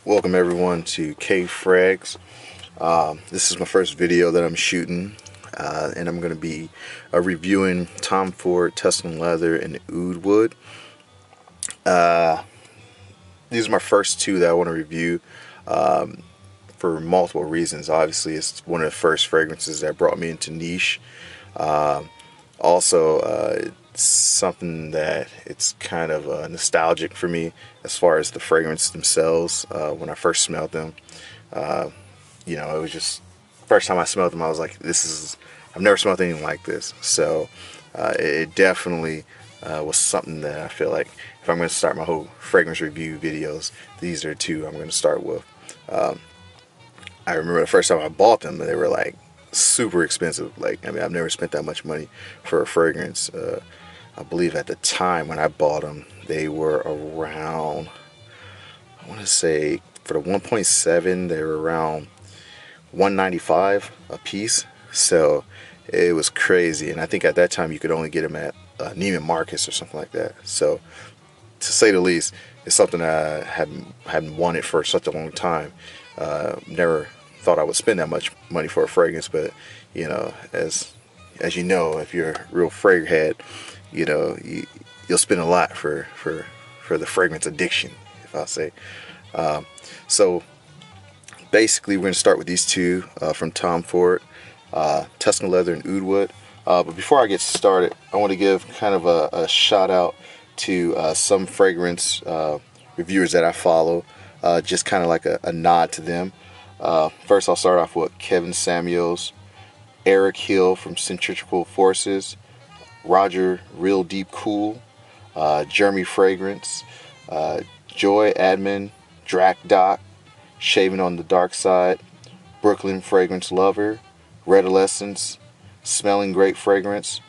Welcome everyone to Kfrags. This is my first video that I'm shooting, and I'm going to be reviewing Tom Ford Tuscan leather and oud wood. These are my first two that I want to review for multiple reasons. Obviously, it's one of the first fragrances that brought me into niche. It's something that it's kind of nostalgic for me as far as the fragrance themselves. When I first smelled them, it was just first time I smelled them, I was like, I've never smelled anything like this. So it definitely was something that I feel like if I'm going to start my whole fragrance review videos, these are two I'm going to start with. I remember the first time I bought them, they were like super expensive. I've never spent that much money for a fragrance. I believe at the time when I bought them, they were around, I want to say for the 1.7, they were around $195 a piece. So it was crazy. And I think at that time you could only get them at Neiman Marcus or something like that. So to say the least, it's something I hadn't wanted for such a long time. Never thought I would spend that much money for a fragrance, but as you know, if you're a real fragrance head, you'll spend a lot for the fragrance addiction, if I'll say. So basically, we're going to start with these two from Tom Ford, Tuscan leather and oud wood. But before I get started, I want to give kind of a shout out to some fragrance reviewers that I follow, just kind of like a nod to them. First, I'll start off with Kevin Samuels, Eric Hill from Centrifugal Forces, Roger Real Deep Cool, Jeremy Fragrance, Joy Admin, Drac Doc, Shaving on the Dark Side, Brooklyn Fragrance Lover, Redolescence, Smelling Great Fragrance,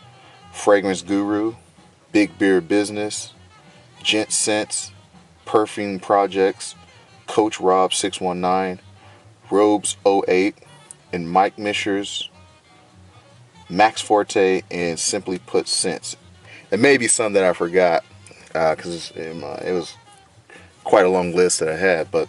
Fragrance Guru, Big Beard Business, Gent Scents, Perfume Projects, Coach Rob 619, Robes 08, and Mike Mishers, Max Forte, and Simply Put Scents. There may be some that I forgot because it was quite a long list that I had, but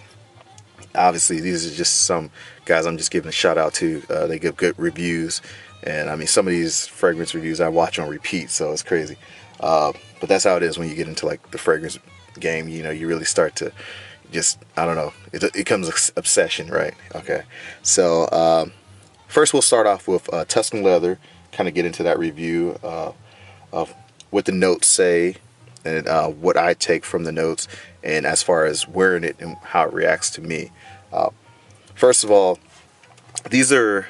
obviously these are just some guys I'm just giving a shout out to. They give good reviews, and I mean some of these fragrance reviews I watch on repeat, so it's crazy. But that's how it is when you get into like the fragrance game. You really start to just, I don't know, it becomes an obsession, right? Okay, so first we'll start off with Tuscan leather, kind of get into that review of what the notes say and what I take from the notes, and as far as wearing it and how it reacts to me. First of all, these are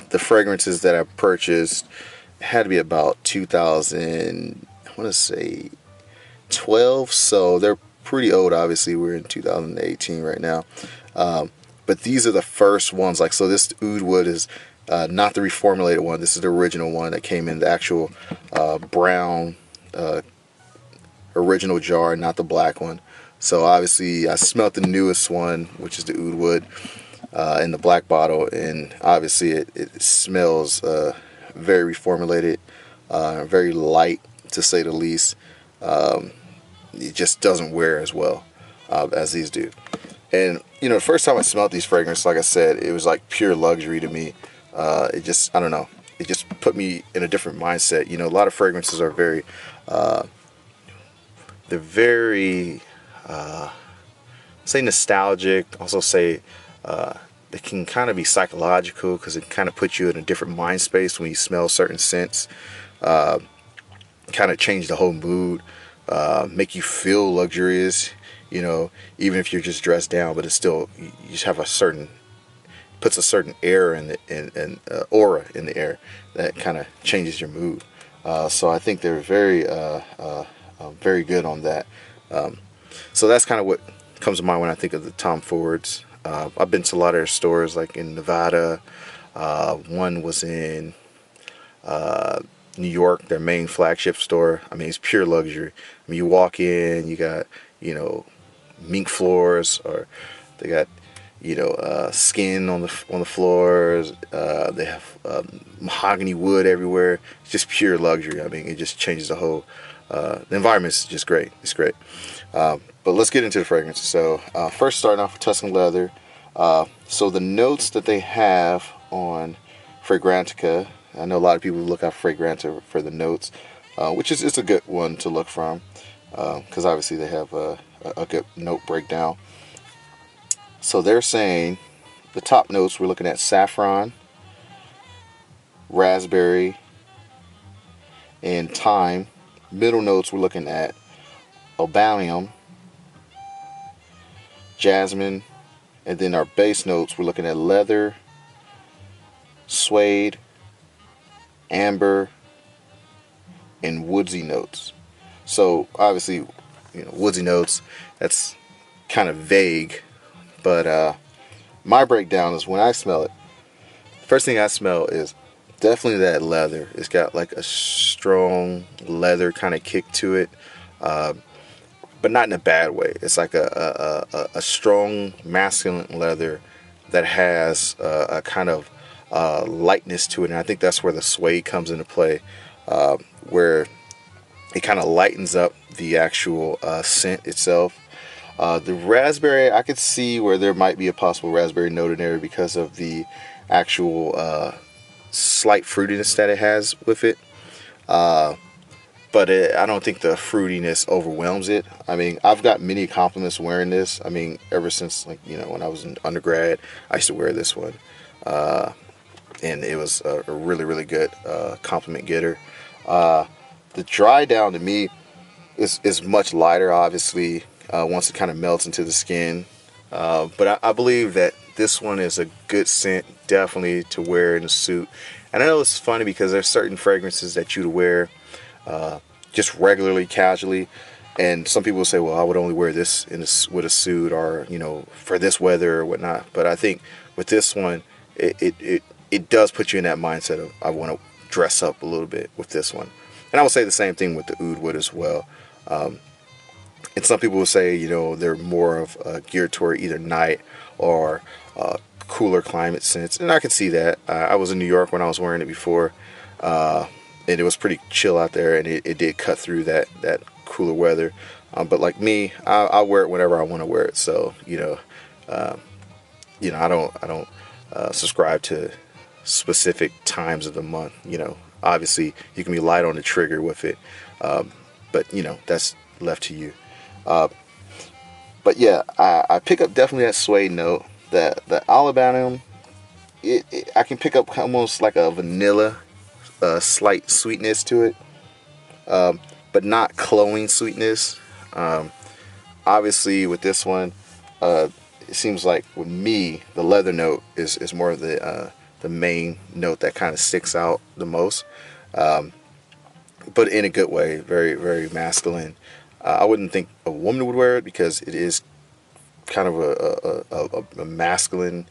the fragrances that I purchased. It had to be about 2000, I want to say 12, so they're pretty old. Obviously we're in 2018 right now, but these are the first ones. Like, so this oud wood is not the reformulated one. This is the original one that came in the actual brown original jar, not the black one. So obviously I smelled the newest one, which is the oud wood, in the black bottle, and obviously it smells very reformulated, very light to say the least. It just doesn't wear as well as these do. And the first time I smelled these fragrances, like I said, it was like pure luxury to me. It just, I don't know, it just put me in a different mindset. A lot of fragrances are very they're very say nostalgic, also say they can kind of be psychological, because it kind of puts you in a different mind space when you smell certain scents. Kind of change the whole mood, make you feel luxurious, even if you're just dressed down, but it's still, you just have puts a certain air in the aura in the air that kind of changes your mood. So I think they're very good on that. So that's kind of what comes to mind when I think of the Tom Fords. I've been to a lot of their stores, like in Nevada. One was in New York, their main flagship store. I mean, it's pure luxury. I mean, you walk in, you got, mink floors, or they got, skin on the floors. They have mahogany wood everywhere. It's just pure luxury. I mean, it just changes the whole The environment is just great. It's great. But let's get into the fragrances. So first, starting off with Tuscan leather. So the notes that they have on Fragrantica, I know a lot of people look at Fragrantica for the notes, which is it's a good one to look from, because obviously they have a good note breakdown. So they're saying the top notes, we're looking at saffron, raspberry, and thyme. Middle notes, we're looking at albanium, jasmine, and then our base notes, we're looking at leather, suede, amber, and woodsy notes. So obviously, woodsy notes, that's kind of vague, but my breakdown is when I smell it, first thing I smell is definitely that leather. It's got like a strong leather kind of kick to it, but not in a bad way. It's like a strong masculine leather that has a kind of lightness to it, and I think that's where the suede comes into play, where it kind of lightens up the actual scent itself. The raspberry, I could see where there might be a possible raspberry note in there because of the actual slight fruitiness that it has with it. But I don't think the fruitiness overwhelms it. I mean, I've got many compliments wearing this. I mean, ever since, like, when I was in undergrad, I used to wear this one. And it was a really, really good compliment getter. The dry down to me is much lighter, obviously, once it kind of melts into the skin. But I believe that this one is a good scent, definitely to wear in a suit. And I know it's funny because there's certain fragrances that you'd wear just regularly, casually, and some people will say, well, I would only wear this with a suit, or for this weather or whatnot. But I think with this one, it does put you in that mindset of, I want to dress up a little bit with this one. And I would say the same thing with the oud wood as well. And some people will say, they're more of geared toward either night or cooler climate scents, and I can see that. I was in New York when I was wearing it before, and it was pretty chill out there, and it did cut through that cooler weather. But like me, I wear it whenever I want to wear it. So I don't subscribe to specific times of the month. Obviously you can be light on the trigger with it, but that's left to you. But yeah, I pick up definitely that suede note, that the albanium. I can pick up almost like a vanilla, slight sweetness to it, but not cloying sweetness. Obviously, with this one, it seems like with me, the leather note is more of the main note that kind of sticks out the most, but in a good way, very, very masculine. I wouldn't think a woman would wear it because it is kind of a masculine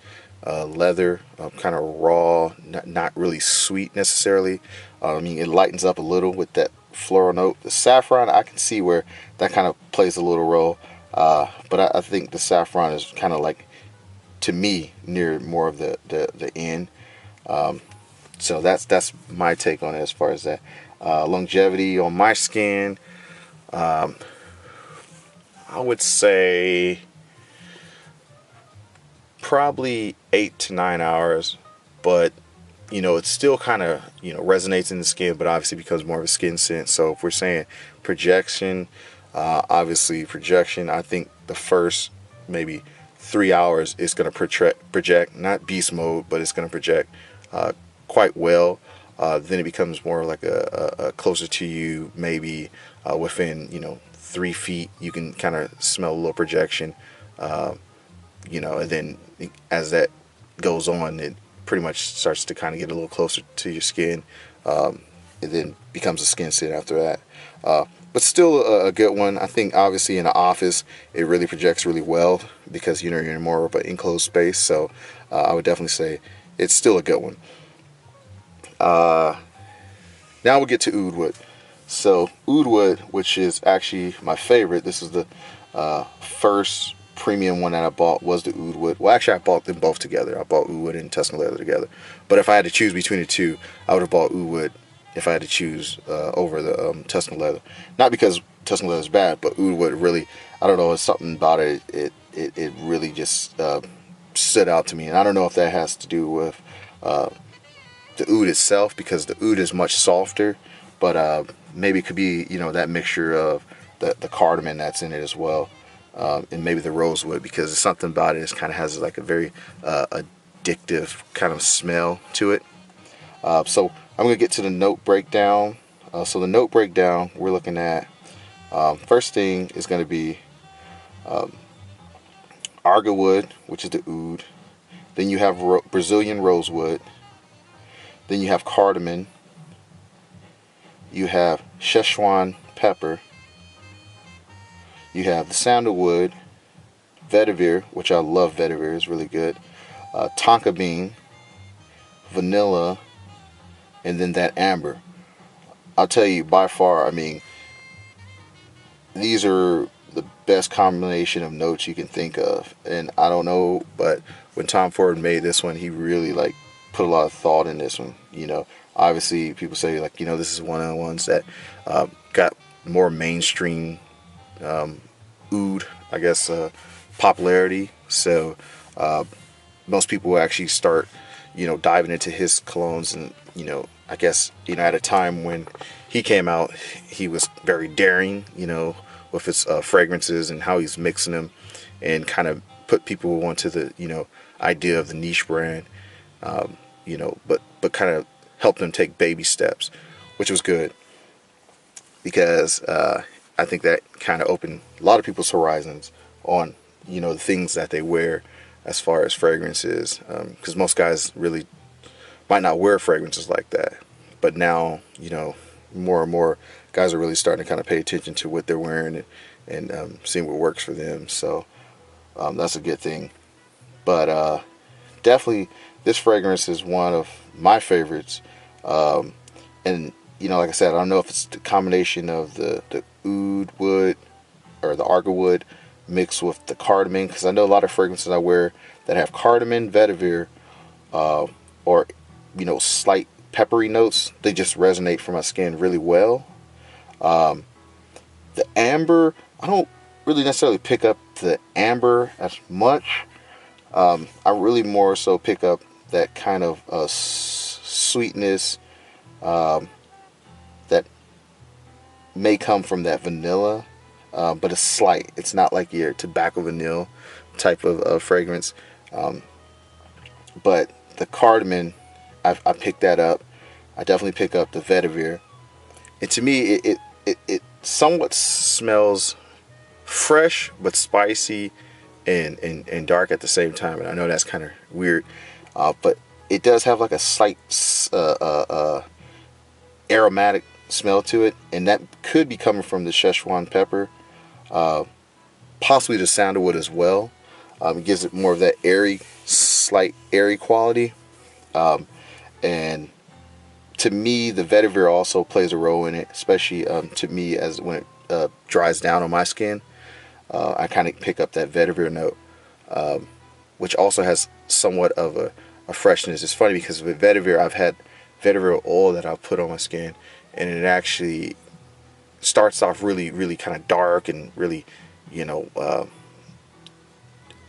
leather, kind of raw, not really sweet necessarily. I mean, it lightens up a little with that floral note. The saffron, I can see where that kind of plays a little role, but I think the saffron is kind of like, to me, near more of the end. So that's my take on it as far as that. Longevity on my skin, I would say probably 8 to 9 hours, but it still kind of resonates in the skin, but obviously becomes more of a skin scent. So if we're saying projection, obviously projection, I think the first maybe 3 hours is going to project, not beast mode, but it's going to project quite well. Then it becomes more like a closer to you, maybe within 3 feet. You can kind of smell a little projection, and then as that goes on, it pretty much starts to kind of get a little closer to your skin. It then becomes a skin scent after that. But still a good one. I think obviously in the office it really projects really well because you're in more of an enclosed space. So I would definitely say it's still a good one. Now we'll get to oud wood. So oud wood, which is actually my favorite. This is the first premium one that I bought, was the oud wood. Well, actually I bought them both together. I bought oud wood and Tuscan leather together. But if I had to choose between the two, I would have bought oud wood if I had to choose over the Tuscan leather. Not because Tuscan leather is bad, but oud wood really, I don't know, it's something about it. It really just stood out to me, and I don't know if that has to do with the oud itself, because the oud is much softer, but maybe it could be, you know, that mixture of the cardamom that's in it as well, and maybe the rosewood, because it's something about it. It kind of has like a very addictive kind of smell to it. So I'm going to get to the note breakdown. So the note breakdown, we're looking at, first thing is going to be arga wood, which is the oud. Then you have Brazilian rosewood. Then you have cardamom. You have Szechuan pepper. You have the sandalwood, vetiver, which I love vetiver, is really good. Tonka bean, vanilla, and then that amber. I'll tell you, by far, I mean, these are the best combination of notes you can think of. And I don't know, but when Tom Ford made this one, he really like put a lot of thought in this one. You know, obviously people say like, you know, this is one of the ones that got more mainstream oud, I guess, popularity. So most people will actually start, you know, diving into his colognes. And, you know, I guess, you know, at a time when he came out, he was very daring, you know, with his fragrances and how he's mixing them, and kind of put people onto the, you know, idea of the niche brand, you know, but kind of helped them take baby steps, which was good, because I think that kind of opened a lot of people's horizons on, you know, the things that they wear as far as fragrances, because most guys really might not wear fragrances like that. But now, you know, more and more guys are really starting to kind of pay attention to what they're wearing, and seeing what works for them. So that's a good thing. But definitely, this fragrance is one of my favorites. And, you know, like I said, I don't know if it's the combination of the oud wood or the arga wood mixed with the cardamom, because I know a lot of fragrances I wear that have cardamom, vetiver, or, you know, slight peppery notes. They just resonate for my skin really well. The amber, I don't really necessarily pick up the amber as much. I really more so pick up that kind of sweetness that may come from that vanilla, but it's slight. It's not like your tobacco vanilla type of fragrance. But the cardamom, I picked that up. I definitely pick up the vetiver. And to me, it somewhat smells fresh but spicy and dark at the same time. And I know that's kind of weird, but it does have like a slight aromatic smell to it, and that could be coming from the Szechuan pepper, possibly the sandalwood as well. It gives it more of that airy, slight airy quality, and to me, the vetiver also plays a role in it, especially to me, as when it dries down on my skin. I kind of pick up that vetiver note, which also has somewhat of a freshness. It's funny because with vetiver, I've had vetiver oil that I've put on my skin, and it actually starts off really, really kind of dark and really, you know,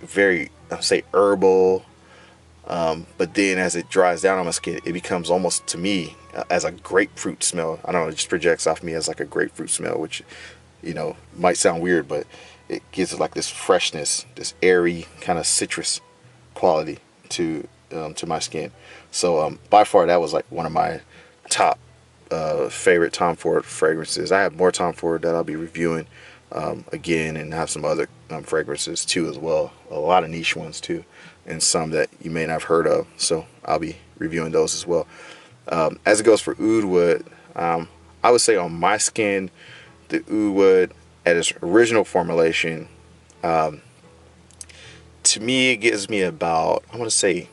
very, I'll say, herbal. But then as it dries down on my skin, it becomes almost, to me, as a grapefruit smell. I don't know, it just projects off me as like a grapefruit smell, which, you know, might sound weird, but it gives it like this freshness, this airy kind of citrus quality to my skin. So by far, that was like one of my top favorite Tom Ford fragrances. I have more Tom Ford that I'll be reviewing again, and have some other fragrances too as well. A lot of niche ones too, and some that you may not have heard of. So I'll be reviewing those as well. As it goes for oud wood, I would say on my skin, the oud wood at its original formulation, to me, it gives me about, I want to say,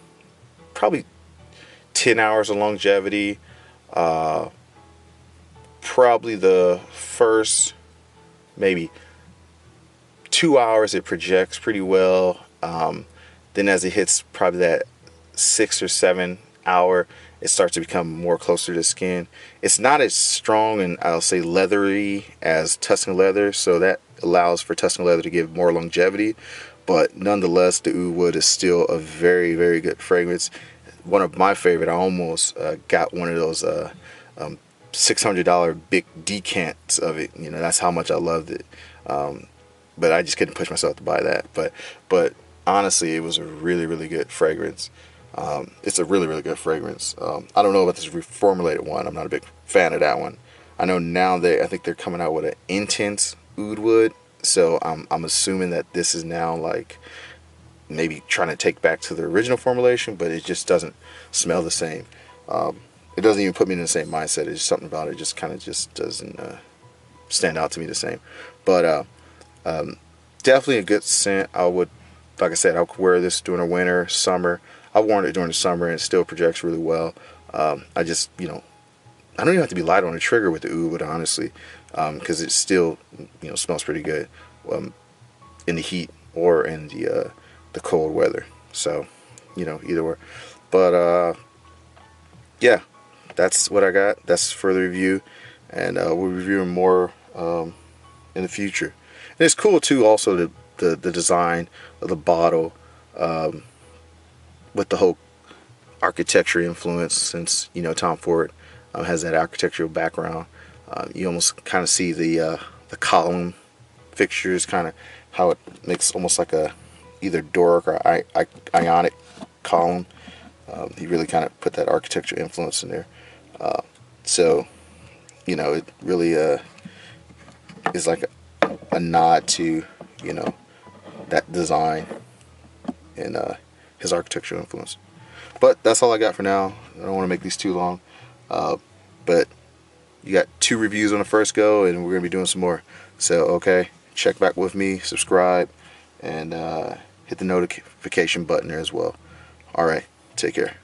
probably 10 hours of longevity. Probably the first maybe 2 hours it projects pretty well. Then as it hits probably that 6 or 7 hour, it starts to become more closer to the skin. It's not as strong and I'll say leathery as Tuscan leather, so that allows for Tuscan leather to give more longevity. But nonetheless, the oud wood is still a very, very good fragrance. One of my favorite. I almost got one of those $600 big decants of it. You know, that's how much I loved it. But I just couldn't push myself to buy that. But honestly, it was a really, really good fragrance. It's a really, really good fragrance. I don't know about this reformulated one. I'm not a big fan of that one. I know now I think they're coming out with an intense oud wood. So I'm assuming that this is now like maybe trying to take back to the original formulation, but it just doesn't smell the same. It doesn't even put me in the same mindset. It's just something about it just kind of just doesn't stand out to me the same. But definitely a good scent. I would, like I said, I would wear this during the winter, summer. I worn it during the summer and it still projects really well. I just, I don't even have to be light on the trigger with the oud wood, honestly, because it still, smells pretty good in the heat or in the cold weather. So, either way. But yeah, that's what I got. That's for the review, and we'll be reviewing more in the future. And it's cool too, also the design of the bottle. With the whole architecture influence, since Tom Ford has that architectural background, you almost kind of see the column fixtures, kind of how it makes almost like a either Doric or Ionic column. He really kind of put that architecture influence in there, so it really is like a nod to that design and his architectural influence. But that's all I got for now. I don't want to make these too long. But you got 2 reviews on the first go, and we're going to be doing some more. So, okay, check back with me, subscribe, and hit the notification button there as well. Alright, take care.